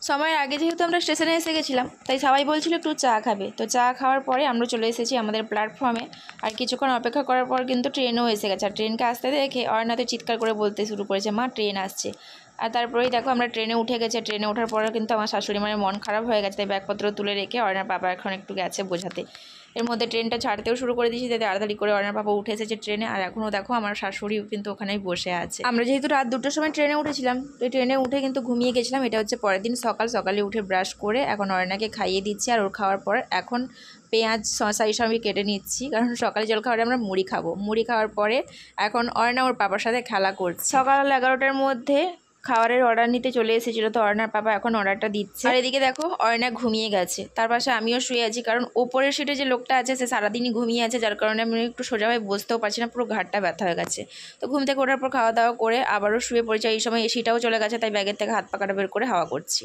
সময়ের আগে যেহেতু আমরা স্টেশনে এসে গেছিলাম, তাই সবাই বলছিল একটু চা খাবে। তো চা খাওয়ার পরে আমরা চলে এসেছি আমাদের প্ল্যাটফর্মে। আর কিছুক্ষণ অপেক্ষা করার পর কিন্তু ট্রেনও এসে গেছে। আর ট্রেনকে আসতে দেখে অয়নাতে চিৎকার করে বলতে শুরু করেছে, মা ট্রেন আসছে। আর তারপরেই দেখো আমরা ট্রেনে উঠে গেছে। ট্রেনে ওঠার পরে কিন্তু আমার শাশুড়ি মায়ের মন খারাপ হয়ে গেছে, তাই ব্যাগপত্র তুলে রেখে অয়নার পাপা এখন একটু গেছে বোঝাতে। এর মধ্যে ট্রেনটা ছাড়তেও শুরু করে দিয়েছি, তাই তাড়াতাড়ি করে অয়নার পাপা উঠে এসেছে ট্রেনে। আর এখনও দেখো আমার শাশুড়িও কিন্তু ওখানেই বসে আছে। আমরা যেহেতু রাত 2টোর সময় ট্রেনে উঠেছিলাম, তো ট্রেনে উঠে কিন্তু ঘুমিয়ে গেছিলাম। এটা হচ্ছে পরের দিন সকালে উঠে ব্রাশ করে এখন অয়নাকে খাইয়ে দিচ্ছি। আর ওর খাওয়ার পর এখন পেঁয়াজ শসা এইসব আমি কেটে নিচ্ছি, কারণ সকালে জলখাবারে আমরা মুড়ি খাবো। মুড়ি খাওয়ার পরে এখন অয়না ওর পাপার সাথে খেলা করছে। সকাল 11টার মধ্যে খাবারের অর্ডার নিতে চলে এসেছিলো, তো অয়নার পাপা এখন অর্ডারটা দিচ্ছে। আর এদিকে দেখো অয়না ঘুমিয়ে গেছে, তার পাশে আমিও শুয়ে আছি, কারণ ওপরের সিটে যে লোকটা আছে সে সারাদিনই ঘুমিয়ে আছে, যার কারণে আমি একটু সোজা হয়ে বসতেও পারছি না, পুরো ঘাটটা ব্যথা হয়ে গেছে। তো ঘুম থেকে ওঠার পর খাওয়া দাওয়া করে আবারও শুয়ে পড়েছি। এই সময় এসিটাও চলে গেছে, তাই ব্যাগের থেকে হাত পাকাটা বের করে হাওয়া করছি।